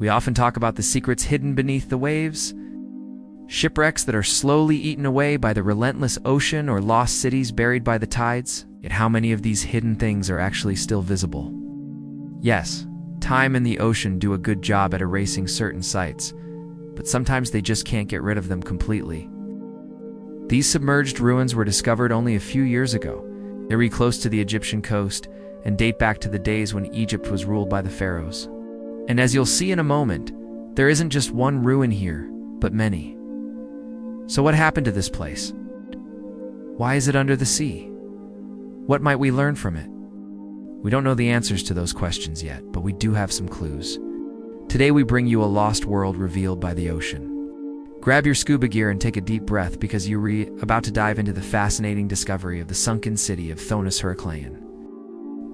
We often talk about the secrets hidden beneath the waves, shipwrecks that are slowly eaten away by the relentless ocean, or lost cities buried by the tides. Yet how many of these hidden things are actually still visible? Yes, time and the ocean do a good job at erasing certain sites, but sometimes they just can't get rid of them completely. These submerged ruins were discovered only a few years ago. They're really close to the Egyptian coast and date back to the days when Egypt was ruled by the pharaohs. And as you'll see in a moment, there isn't just one ruin here, but many. So what happened to this place? Why is it under the sea? What might we learn from it? We don't know the answers to those questions yet, but we do have some clues. Today we bring you a lost world revealed by the ocean. Grab your scuba gear and take a deep breath, because you're about to dive into the fascinating discovery of the sunken city of Thonis Heracleion.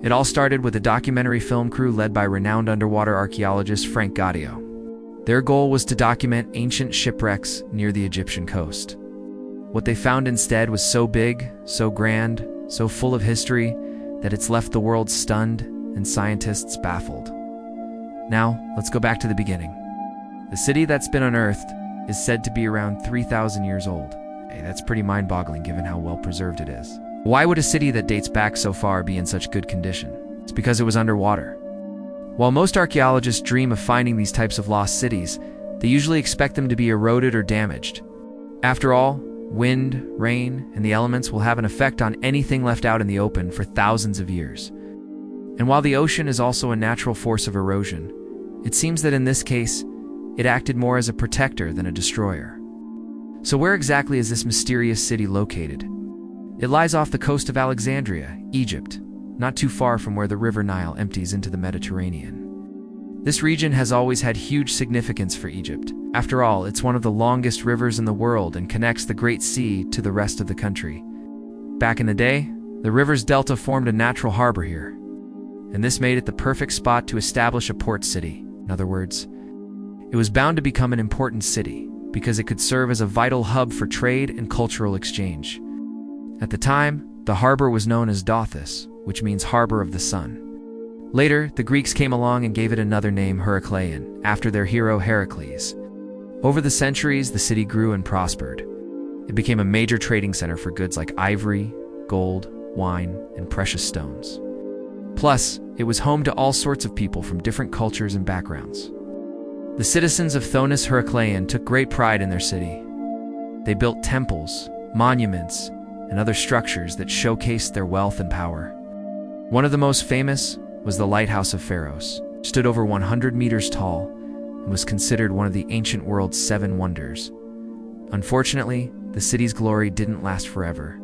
It all started with a documentary film crew led by renowned underwater archaeologist Frank Gaudio. Their goal was to document ancient shipwrecks near the Egyptian coast. What they found instead was so big, so grand, so full of history, that it's left the world stunned and scientists baffled. Now, let's go back to the beginning. The city that's been unearthed is said to be around 3,000 years old. Hey, that's pretty mind-boggling given how well preserved it is. Why would a city that dates back so far be in such good condition? It's because it was underwater. While most archaeologists dream of finding these types of lost cities, they usually expect them to be eroded or damaged. After all, wind, rain, and the elements will have an effect on anything left out in the open for thousands of years. And while the ocean is also a natural force of erosion, it seems that in this case, it acted more as a protector than a destroyer. So where exactly is this mysterious city located? It lies off the coast of Alexandria, Egypt, not too far from where the River Nile empties into the Mediterranean. This region has always had huge significance for Egypt. After all, it's one of the longest rivers in the world and connects the Great Sea to the rest of the country. Back in the day, the river's delta formed a natural harbor here, and this made it the perfect spot to establish a port city. In other words, it was bound to become an important city because it could serve as a vital hub for trade and cultural exchange. At the time, the harbor was known as Dothis, which means harbor of the sun. Later, the Greeks came along and gave it another name, Heracleion, after their hero Heracles. Over the centuries, the city grew and prospered. It became a major trading center for goods like ivory, gold, wine, and precious stones. Plus, it was home to all sorts of people from different cultures and backgrounds. The citizens of Thonis Heracleion took great pride in their city. They built temples, monuments, and other structures that showcased their wealth and power. One of the most famous was the Lighthouse of Pharos. It stood over 100 meters tall and was considered one of the ancient world's 7 wonders. Unfortunately, the city's glory didn't last forever.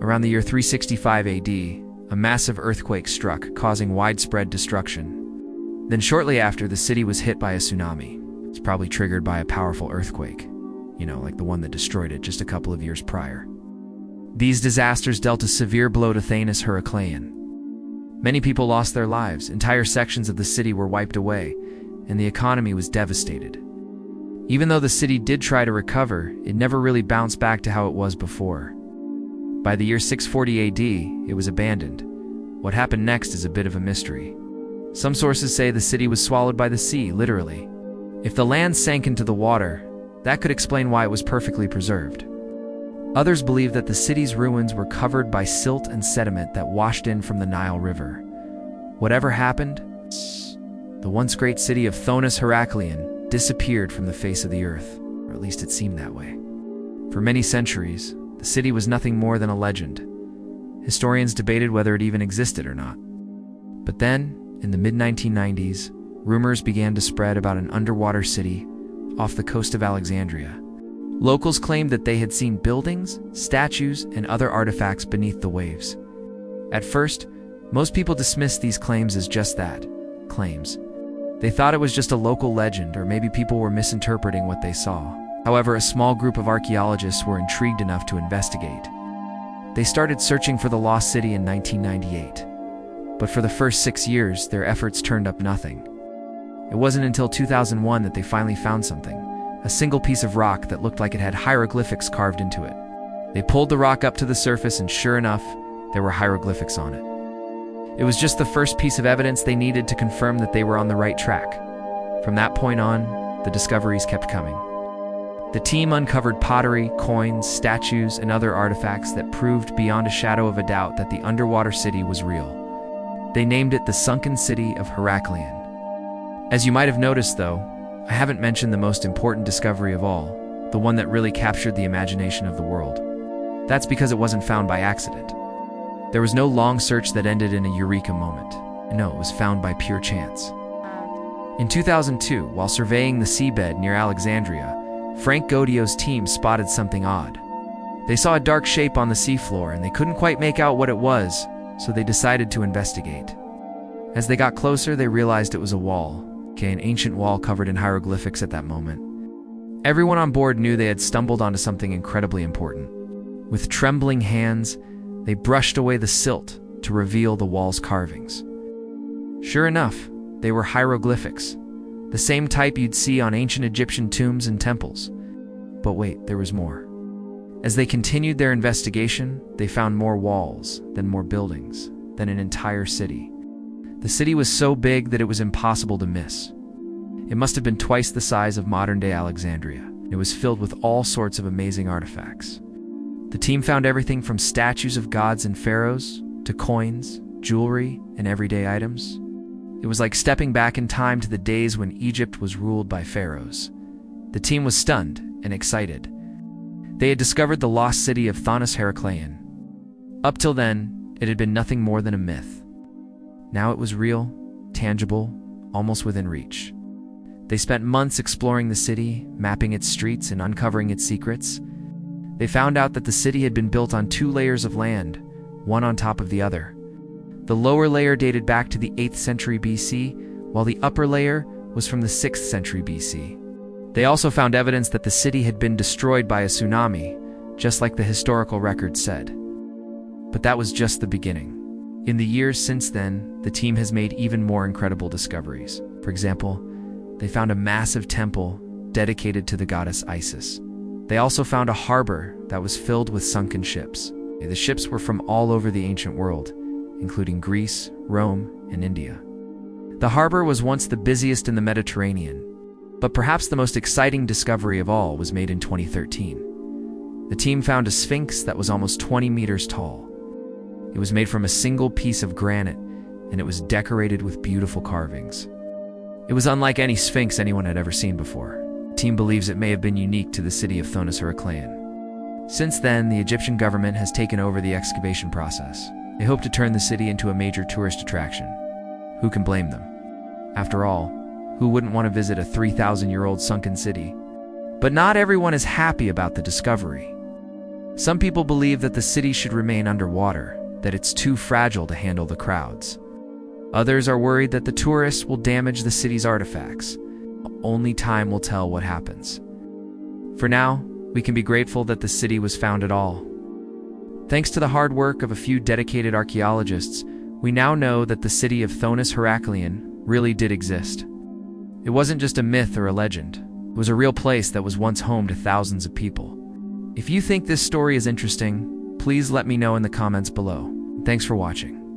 Around the year 365 AD, a massive earthquake struck, causing widespread destruction. Then shortly after, the city was hit by a tsunami. It's probably triggered by a powerful earthquake, like the one that destroyed it just a couple of years prior. These disasters dealt a severe blow to Thonis Heracleion. Many people lost their lives, entire sections of the city were wiped away, and the economy was devastated. Even though the city did try to recover, it never really bounced back to how it was before. By the year 640 AD, it was abandoned. What happened next is a bit of a mystery. Some sources say the city was swallowed by the sea, literally. If the land sank into the water, that could explain why it was perfectly preserved. Others believe that the city's ruins were covered by silt and sediment that washed in from the Nile River. Whatever happened, the once great city of Thonis Heracleion disappeared from the face of the earth, or at least it seemed that way. For many centuries, the city was nothing more than a legend. Historians debated whether it even existed or not. But then, in the mid-1990s, rumors began to spread about an underwater city off the coast of Alexandria. Locals claimed that they had seen buildings, statues, and other artifacts beneath the waves. At first, most people dismissed these claims as just that, claims. They thought it was just a local legend, or maybe people were misinterpreting what they saw. However, a small group of archaeologists were intrigued enough to investigate. They started searching for the lost city in 1998. But for the first 6 years, their efforts turned up nothing. It wasn't until 2001 that they finally found something. A single piece of rock that looked like it had hieroglyphics carved into it. They pulled the rock up to the surface, and sure enough, there were hieroglyphics on it. It was just the first piece of evidence they needed to confirm that they were on the right track. From that point on, the discoveries kept coming. The team uncovered pottery, coins, statues, and other artifacts that proved beyond a shadow of a doubt that the underwater city was real. They named it the Sunken City of Heraklion. As you might have noticed, though, I haven't mentioned the most important discovery of all, the one that really captured the imagination of the world. That's because it wasn't found by accident. There was no long search that ended in a eureka moment. No, it was found by pure chance. In 2002, while surveying the seabed near Alexandria, Frank Godio's team spotted something odd. They saw a dark shape on the seafloor and they couldn't quite make out what it was, so they decided to investigate. As they got closer, they realized it was a wall, an ancient wall covered in hieroglyphics at that moment. Everyone on board knew they had stumbled onto something incredibly important. With trembling hands, they brushed away the silt to reveal the wall's carvings. Sure enough, they were hieroglyphics, the same type you'd see on ancient Egyptian tombs and temples. But wait, there was more. As they continued their investigation, they found more walls, then more buildings, then an entire city. The city was so big that it was impossible to miss. It must have been twice the size of modern-day Alexandria. It was filled with all sorts of amazing artifacts. The team found everything from statues of gods and pharaohs to coins, jewelry, and everyday items. It was like stepping back in time to the days when Egypt was ruled by pharaohs. The team was stunned and excited. They had discovered the lost city of Thonis Heraklion. Up till then, it had been nothing more than a myth. Now it was real, tangible, almost within reach. They spent months exploring the city, mapping its streets and uncovering its secrets. They found out that the city had been built on 2 layers of land, one on top of the other. The lower layer dated back to the 8th century BC, while the upper layer was from the 6th century BC. They also found evidence that the city had been destroyed by a tsunami, just like the historical records said. But that was just the beginning. In the years since then, the team has made even more incredible discoveries. For example, they found a massive temple dedicated to the goddess Isis. They also found a harbor that was filled with sunken ships. The ships were from all over the ancient world, including Greece, Rome, and India. The harbor was once the busiest in the Mediterranean, but perhaps the most exciting discovery of all was made in 2013. The team found a sphinx that was almost 20 meters tall. It was made from a single piece of granite, and it was decorated with beautiful carvings. It was unlike any sphinx anyone had ever seen before. The team believes it may have been unique to the city of Thonis Heraklion. Since then, the Egyptian government has taken over the excavation process. They hope to turn the city into a major tourist attraction. Who can blame them? After all, who wouldn't want to visit a 3,000-year-old sunken city? But not everyone is happy about the discovery. Some people believe that the city should remain underwater, that it's too fragile to handle the crowds. Others are worried that the tourists will damage the city's artifacts. Only time will tell what happens. For now, we can be grateful that the city was found at all. Thanks to the hard work of a few dedicated archaeologists, we now know that the city of Thonis Heraklion really did exist. It wasn't just a myth or a legend. It was a real place that was once home to thousands of people. If you think this story is interesting, please let me know in the comments below. Thanks for watching.